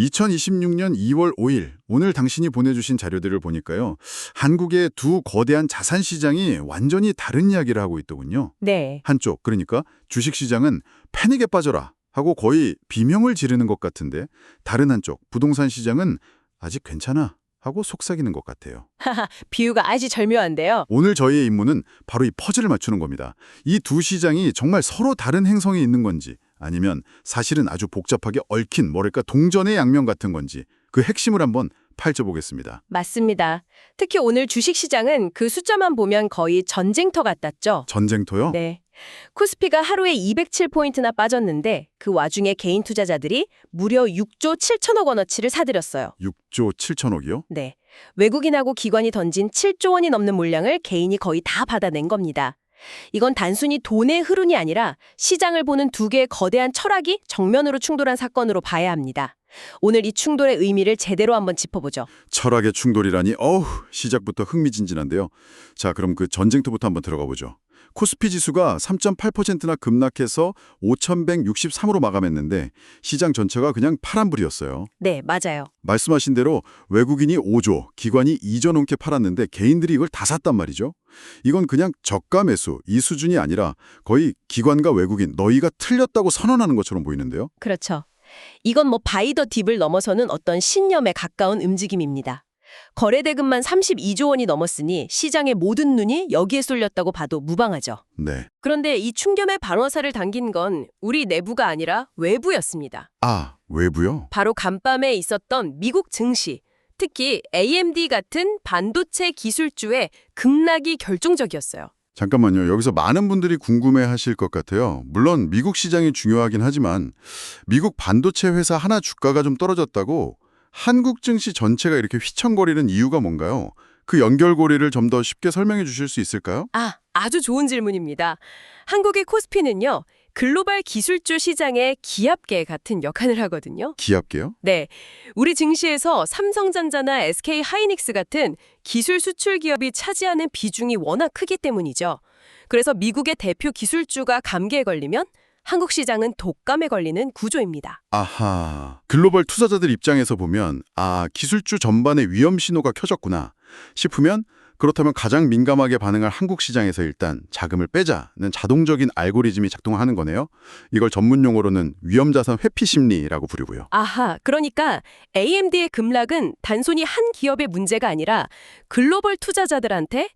2026년 2월 5일, 오늘 당신이 보내주신 자료들을 보니까요. 한국의 두 거대한 자산 시장이 완전히 다른 이야기를 하고 있더군요. 네, 한쪽, 그러니까 주식시장은 패닉에 빠져라 하고 거의 비명을 지르는 것 같은데, 다른 한쪽, 부동산 시장은 아직 괜찮아 하고 속삭이는 것 같아요. 비유가 아주 절묘한데요. 오늘 저희의 임무는 바로 이 퍼즐을 맞추는 겁니다. 이 두 시장이 정말 서로 다른 행성에 있는 건지, 아니면 사실은 아주 복잡하게 얽힌 뭐랄까 동전의 양면 같은 건지, 그 핵심을 한번 파헤쳐보겠습니다. 맞습니다. 특히 오늘 주식시장은 그 숫자만 보면 거의 전쟁터 같았죠. 전쟁터요? 네. 코스피가 하루에 207포인트나 빠졌는데 그 와중에 개인 투자자들이 무려 6조 7천억 원어치를 사들였어요. 6조 7천억이요? 네. 외국인하고 기관이 던진 7조 원이 넘는 물량을 개인이 거의 다 받아낸 겁니다. 이건 단순히 돈의 흐름이 아니라 시장을 보는 두 개의 거대한 철학이 정면으로 충돌한 사건으로 봐야 합니다. 오늘 이 충돌의 의미를 제대로 한번 짚어보죠. 철학의 충돌이라니 시작부터 흥미진진한데요. 자, 그럼 그 전쟁터부터 한번 들어가 보죠. 코스피 지수가 3.8%나 급락해서 5,163으로 마감했는데 시장 전체가 그냥 파란불이었어요. 네, 맞아요. 말씀하신 대로 외국인이 5조, 기관이 2조 넘게 팔았는데 개인들이 이걸 다 샀단 말이죠. 이건 그냥 저가 매수, 이 수준이 아니라 거의 기관과 외국인, 너희가 틀렸다고 선언하는 것처럼 보이는데요. 그렇죠. 이건 바이 더 딥을 넘어서는 어떤 신념에 가까운 움직임입니다. 거래 대금만 32조 원이 넘었으니 시장의 모든 눈이 여기에 쏠렸다고 봐도 무방하죠. 네. 그런데 이 충격의 발화살을 당긴 건 우리 내부가 아니라 외부였습니다. 아, 외부요? 바로 간밤에 있었던 미국 증시, 특히 AMD 같은 반도체 기술주의 급락이 결정적이었어요. 잠깐만요. 여기서 많은 분들이 궁금해하실 것 같아요. 물론 미국 시장이 중요하긴 하지만 미국 반도체 회사 하나 주가가 좀 떨어졌다고 한국 증시 전체가 이렇게 휘청거리는 이유가 뭔가요? 그 연결고리를 좀 더 쉽게 설명해 주실 수 있을까요? 아주 좋은 질문입니다. 한국의 코스피는요, 글로벌 기술주 시장의 기압계 같은 역할을 하거든요. 기압계요? 네, 우리 증시에서 삼성전자나 SK 하이닉스 같은 기술 수출 기업이 차지하는 비중이 워낙 크기 때문이죠. 그래서 미국의 대표 기술주가 감기에 걸리면 한국 시장은 독감에 걸리는 구조입니다. 아하. 글로벌 투자자들 입장에서 보면 기술주 전반에 위험 신호가 켜졌구나 싶으면 그렇다면 가장 민감하게 반응할 한국 시장에서 일단 자금을 빼자는 자동적인 알고리즘이 작동하는 거네요. 이걸 전문 용어로는 위험자산 회피 심리라고 부르고요. 그러니까 AMD의 급락은 단순히 한 기업의 문제가 아니라 글로벌 투자자들한테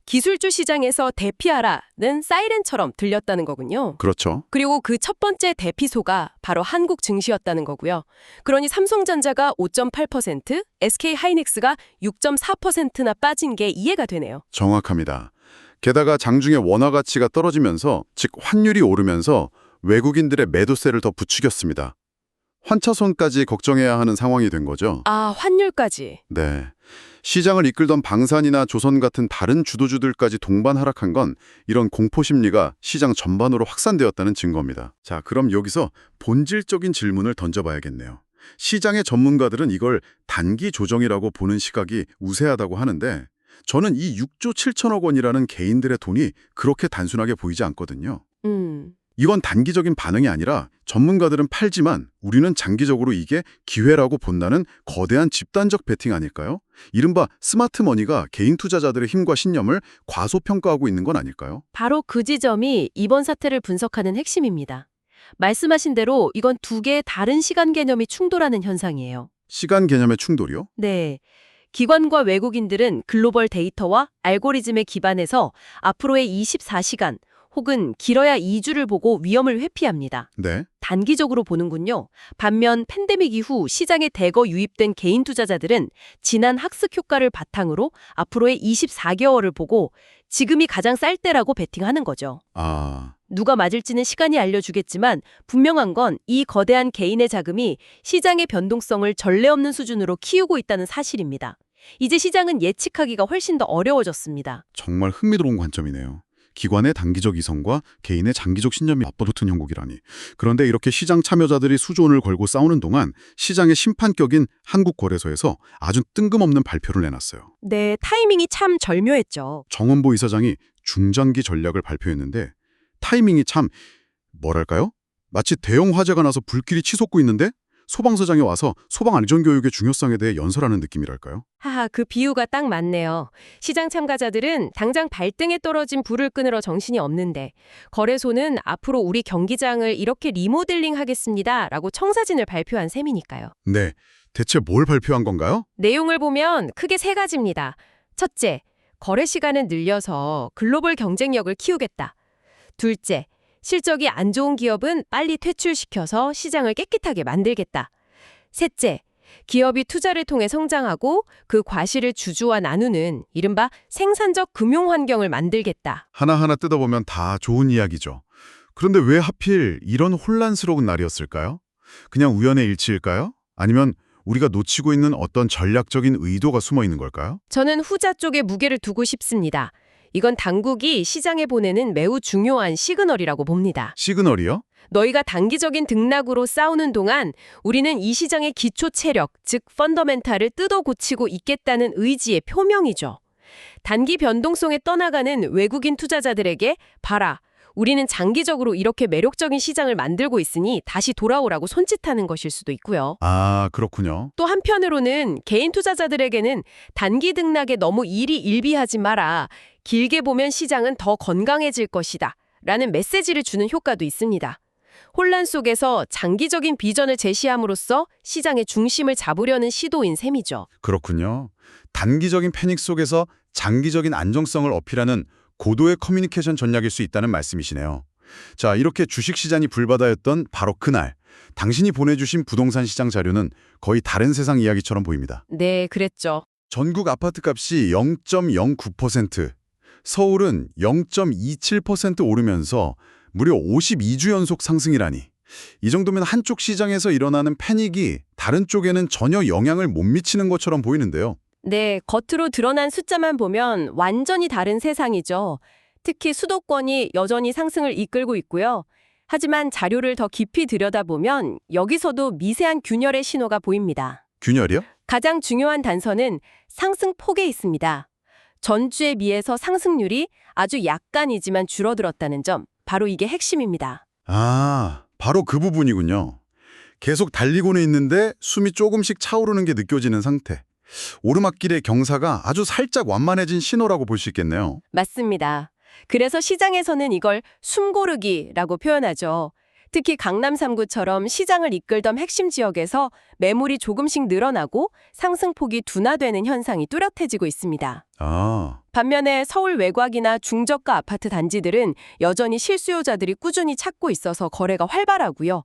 기술주 시장에서 대피하라는 사이렌처럼 들렸다는 거군요. 그렇죠. 그리고 그 첫 번째 대피소가 바로 한국 증시였다는 거고요. 그러니 삼성전자가 5.8%, SK 하이닉스가 6.4%나 빠진 게 이해가 되네요. 정확합니다. 게다가 장중에 원화 가치가 떨어지면서, 즉 환율이 오르면서 외국인들의 매도세를 더 부추겼습니다. 환차손까지 걱정해야 하는 상황이 된 거죠. 환율까지. 네. 시장을 이끌던 방산이나 조선 같은 다른 주도주들까지 동반 하락한 건 이런 공포 심리가 시장 전반으로 확산되었다는 증거입니다. 자, 그럼 여기서 본질적인 질문을 던져봐야겠네요. 시장의 전문가들은 이걸 단기 조정이라고 보는 시각이 우세하다고 하는데 저는 이 6조 7천억 원이라는 개인들의 돈이 그렇게 단순하게 보이지 않거든요. 이건 단기적인 반응이 아니라 전문가들은 팔지만 우리는 장기적으로 이게 기회라고 본다는 거대한 집단적 베팅 아닐까요? 이른바 스마트머니가 개인 투자자들의 힘과 신념을 과소평가하고 있는 건 아닐까요? 바로 그 지점이 이번 사태를 분석하는 핵심입니다. 말씀하신 대로 이건 두 개의 다른 시간 개념이 충돌하는 현상이에요. 시간 개념의 충돌이요? 네. 기관과 외국인들은 글로벌 데이터와 알고리즘에 기반해서 앞으로의 24시간 혹은 길어야 2주를 보고 위험을 회피합니다. 네. 단기적으로 보는군요. 반면 팬데믹 이후 시장에 대거 유입된 개인 투자자들은 지난 학습 효과를 바탕으로 앞으로의 24개월을 보고 지금이 가장 쌀 때라고 베팅하는 거죠. 누가 맞을지는 시간이 알려주겠지만 분명한 건 이 거대한 개인의 자금이 시장의 변동성을 전례 없는 수준으로 키우고 있다는 사실입니다. 이제 시장은 예측하기가 훨씬 더 어려워졌습니다. 정말 흥미로운 관점이네요. 기관의 단기적 이성과 개인의 장기적 신념이 맞붙은 형국이라니. 그런데 이렇게 시장 참여자들이 수존을 걸고 싸우는 동안 시장의 심판격인 한국거래소에서 아주 뜬금없는 발표를 내놨어요. 네, 타이밍이 참 절묘했죠. 정원보 이사장이 중장기 전략을 발표했는데 타이밍이 참 뭐랄까요? 마치 대형 화재가 나서 불길이 치솟고 있는데 소방서장이 와서 소방 안전 교육의 중요성에 대해 연설하는 느낌이랄까요? 하하, 그 비유가 딱 맞네요. 시장 참가자들은 당장 발등에 떨어진 불을 끄느라 정신이 없는데 거래소는 앞으로 우리 경기장을 이렇게 리모델링 하겠습니다라고 청사진을 발표한 셈이니까요. 네, 대체 뭘 발표한 건가요? 내용을 보면 크게 세 가지입니다. 첫째, 거래 시간을 늘려서 글로벌 경쟁력을 키우겠다. 둘째, 실적이 안 좋은 기업은 빨리 퇴출시켜서 시장을 깨끗하게 만들겠다. 셋째, 기업이 투자를 통해 성장하고 그 과실을 주주와 나누는 이른바 생산적 금융 환경을 만들겠다. 하나하나 뜯어보면 다 좋은 이야기죠. 그런데 왜 하필 이런 혼란스러운 날이었을까요? 그냥 우연의 일치일까요? 아니면 우리가 놓치고 있는 어떤 전략적인 의도가 숨어 있는 걸까요? 저는 후자 쪽에 무게를 두고 싶습니다. 이건 당국이 시장에 보내는 매우 중요한 시그널이라고 봅니다. 시그널이요? 너희가 단기적인 등락으로 싸우는 동안 우리는 이 시장의 기초 체력, 즉 펀더멘탈을 뜯어 고치고 있겠다는 의지의 표명이죠. 단기 변동성에 떠나가는 외국인 투자자들에게 봐라, 우리는 장기적으로 이렇게 매력적인 시장을 만들고 있으니 다시 돌아오라고 손짓하는 것일 수도 있고요. 아, 그렇군요. 또 한편으로는 개인 투자자들에게는 단기 등락에 너무 일희일비하지 마라. 길게 보면 시장은 더 건강해질 것이다. 라는 메시지를 주는 효과도 있습니다. 혼란 속에서 장기적인 비전을 제시함으로써 시장의 중심을 잡으려는 시도인 셈이죠. 그렇군요. 단기적인 패닉 속에서 장기적인 안정성을 어필하는 고도의 커뮤니케이션 전략일 수 있다는 말씀이시네요. 자, 이렇게 주식시장이 불바다였던 바로 그날, 당신이 보내주신 부동산 시장 자료는 거의 다른 세상 이야기처럼 보입니다. 네, 그랬죠. 전국 아파트값이 0.09%, 서울은 0.27% 오르면서 무려 52주 연속 상승이라니. 이 정도면 한쪽 시장에서 일어나는 패닉이 다른 쪽에는 전혀 영향을 못 미치는 것처럼 보이는데요. 네, 겉으로 드러난 숫자만 보면 완전히 다른 세상이죠. 특히 수도권이 여전히 상승을 이끌고 있고요. 하지만 자료를 더 깊이 들여다보면 여기서도 미세한 균열의 신호가 보입니다. 균열이요? 가장 중요한 단서는 상승폭에 있습니다. 전주에 비해서 상승률이 아주 약간이지만 줄어들었다는 점, 바로 이게 핵심입니다. 아, 바로 그 부분이군요. 계속 달리고는 있는데 숨이 조금씩 차오르는 게 느껴지는 상태. 오르막길의 경사가 아주 살짝 완만해진 신호라고 볼 수 있겠네요. 맞습니다. 그래서 시장에서는 이걸 숨고르기라고 표현하죠. 특히 강남 3구처럼 시장을 이끌던 핵심 지역에서 매물이 조금씩 늘어나고 상승폭이 둔화되는 현상이 뚜렷해지고 있습니다. 아, 반면에 서울 외곽이나 중저가 아파트 단지들은 여전히 실수요자들이 꾸준히 찾고 있어서 거래가 활발하고요.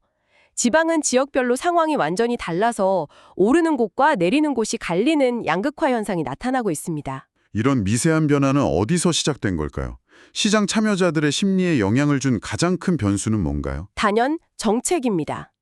지방은 지역별로 상황이 완전히 달라서 오르는 곳과 내리는 곳이 갈리는 양극화 현상이 나타나고 있습니다. 이런 미세한 변화는 어디서 시작된 걸까요? 시장 참여자들의 심리에 영향을 준 가장 큰 변수는 뭔가요? 단연 정책입니다.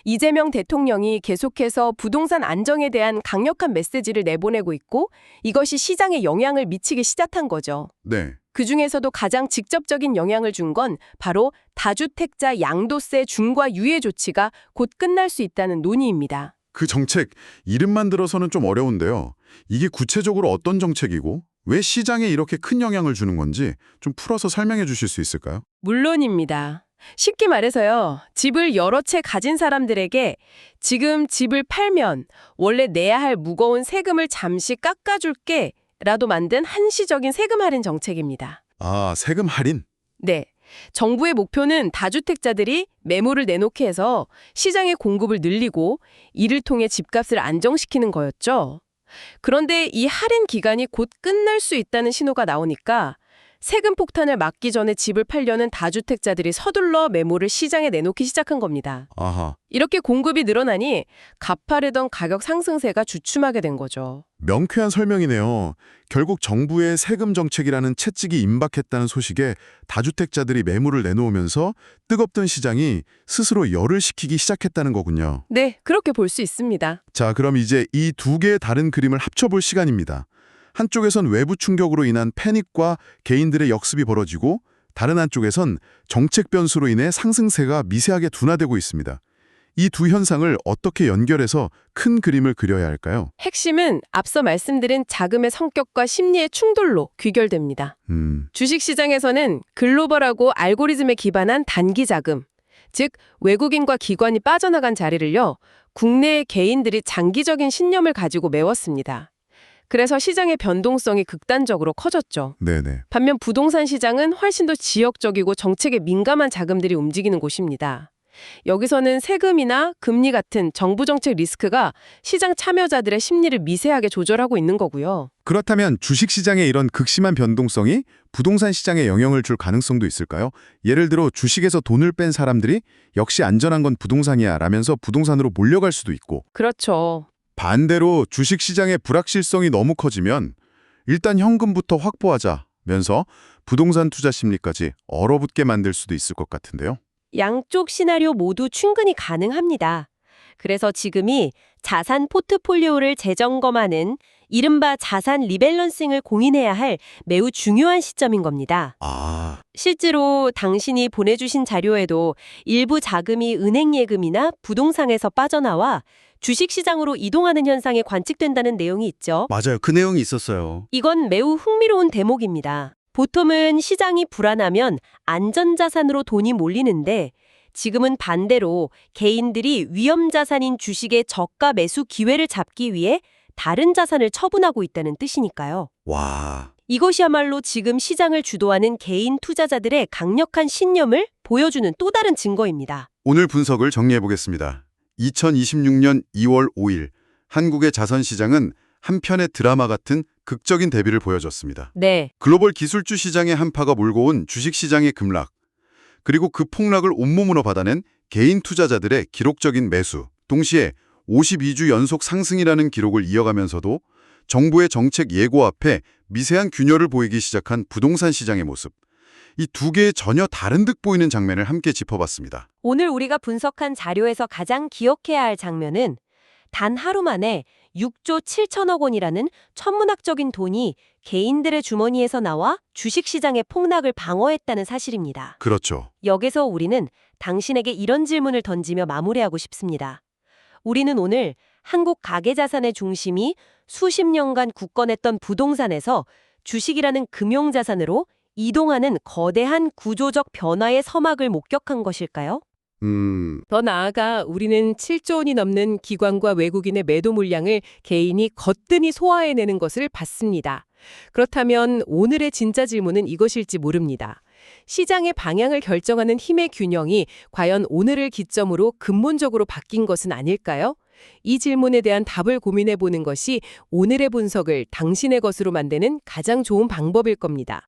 이재명 대통령이 계속해서 부동산 안정에 대한 강력한 메시지를 내보내고 있고 이것이 시장에 영향을 미치기 시작한 거죠. 네. 그중에서도 가장 직접적인 영향을 준 건 바로 다주택자 양도세 중과 유예 조치가 곧 끝날 수 있다는 논의입니다. 그 정책, 이름만 들어서는 좀 어려운데요. 이게 구체적으로 어떤 정책이고 왜 시장에 이렇게 큰 영향을 주는 건지 좀 풀어서 설명해 주실 수 있을까요? 물론입니다. 쉽게 말해서요. 집을 여러 채 가진 사람들에게 지금 집을 팔면 원래 내야 할 무거운 세금을 잠시 깎아줄게 라도 만든 한시적인 세금 할인 정책입니다. 아, 세금 할인? 네. 정부의 목표는 다주택자들이 매물을 내놓게 해서 시장의 공급을 늘리고 이를 통해 집값을 안정시키는 거였죠. 그런데 이 할인 기간이 곧 끝날 수 있다는 신호가 나오니까 세금 폭탄을 막기 전에 집을 팔려는 다주택자들이 서둘러 매물을 시장에 내놓기 시작한 겁니다. 아하. 이렇게 공급이 늘어나니 가파르던 가격 상승세가 주춤하게 된 거죠. 명쾌한 설명이네요. 결국 정부의 세금 정책이라는 채찍이 임박했다는 소식에 다주택자들이 매물을 내놓으면서 뜨겁던 시장이 스스로 열을 식히기 시작했다는 거군요. 네, 그렇게 볼 수 있습니다. 자, 그럼 이제 이 두 개의 다른 그림을 합쳐볼 시간입니다. 한쪽에선 외부 충격으로 인한 패닉과 개인들의 역습이 벌어지고 다른 한쪽에선 정책 변수로 인해 상승세가 미세하게 둔화되고 있습니다. 이 두 현상을 어떻게 연결해서 큰 그림을 그려야 할까요? 핵심은 앞서 말씀드린 자금의 성격과 심리의 충돌로 귀결됩니다. 주식시장에서는 글로벌하고 알고리즘에 기반한 단기 자금, 즉 외국인과 기관이 빠져나간 자리를요, 국내 개인들이 장기적인 신념을 가지고 메웠습니다. 그래서 시장의 변동성이 극단적으로 커졌죠. 네네. 반면 부동산 시장은 훨씬 더 지역적이고 정책에 민감한 자금들이 움직이는 곳입니다. 여기서는 세금이나 금리 같은 정부 정책 리스크가 시장 참여자들의 심리를 미세하게 조절하고 있는 거고요. 그렇다면 주식시장의 이런 극심한 변동성이 부동산 시장에 영향을 줄 가능성도 있을까요? 예를 들어 주식에서 돈을 뺀 사람들이 역시 안전한 건 부동산이야 라면서 부동산으로 몰려갈 수도 있고, 그렇죠. 반대로 주식시장의 불확실성이 너무 커지면 일단 현금부터 확보하자면서 부동산 투자 심리까지 얼어붙게 만들 수도 있을 것 같은데요. 양쪽 시나리오 모두 충분히 가능합니다. 그래서 지금이 자산 포트폴리오를 재점검하는 이른바 자산 리밸런싱을 공인해야 할 매우 중요한 시점인 겁니다. 아, 실제로 당신이 보내주신 자료에도 일부 자금이 은행 예금이나 부동산에서 빠져나와 주식시장으로 이동하는 현상이 관측된다는 내용이 있죠. 맞아요. 그 내용이 있었어요. 이건 매우 흥미로운 대목입니다. 보통은 시장이 불안하면 안전자산으로 돈이 몰리는데 지금은 반대로 개인들이 위험자산인 주식의 저가 매수 기회를 잡기 위해 다른 자산을 처분하고 있다는 뜻이니까요. 와, 이것이야말로 지금 시장을 주도하는 개인 투자자들의 강력한 신념을 보여주는 또 다른 증거입니다. 오늘 분석을 정리해보겠습니다. 2026년 2월 5일 한국의 자선시장은 한편의 드라마 같은 극적인 대비를 보여줬습니다. 네, 글로벌 기술주 시장의 한파가 몰고 온 주식시장의 급락, 그리고 그 폭락을 온몸으로 받아낸 개인 투자자들의 기록적인 매수, 동시에 52주 연속 상승이라는 기록을 이어가면서도 정부의 정책 예고 앞에 미세한 균열을 보이기 시작한 부동산 시장의 모습, 이 두 개의 전혀 다른 듯 보이는 장면을 함께 짚어봤습니다. 오늘 우리가 분석한 자료에서 가장 기억해야 할 장면은 단 하루 만에 6조 7천억 원이라는 천문학적인 돈이 개인들의 주머니에서 나와 주식시장의 폭락을 방어했다는 사실입니다. 그렇죠. 여기서 우리는 당신에게 이런 질문을 던지며 마무리하고 싶습니다. 우리는 오늘 한국 가계자산의 중심이 수십 년간 굳건했던 부동산에서 주식이라는 금융자산으로 이동하는 거대한 구조적 변화의 서막을 목격한 것일까요? 더 나아가 우리는 7조 원이 넘는 기관과 외국인의 매도 물량을 개인이 거뜬히 소화해내는 것을 봤습니다. 그렇다면 오늘의 진짜 질문은 이것일지 모릅니다. 시장의 방향을 결정하는 힘의 균형이 과연 오늘을 기점으로 근본적으로 바뀐 것은 아닐까요? 이 질문에 대한 답을 고민해보는 것이 오늘의 분석을 당신의 것으로 만드는 가장 좋은 방법일 겁니다.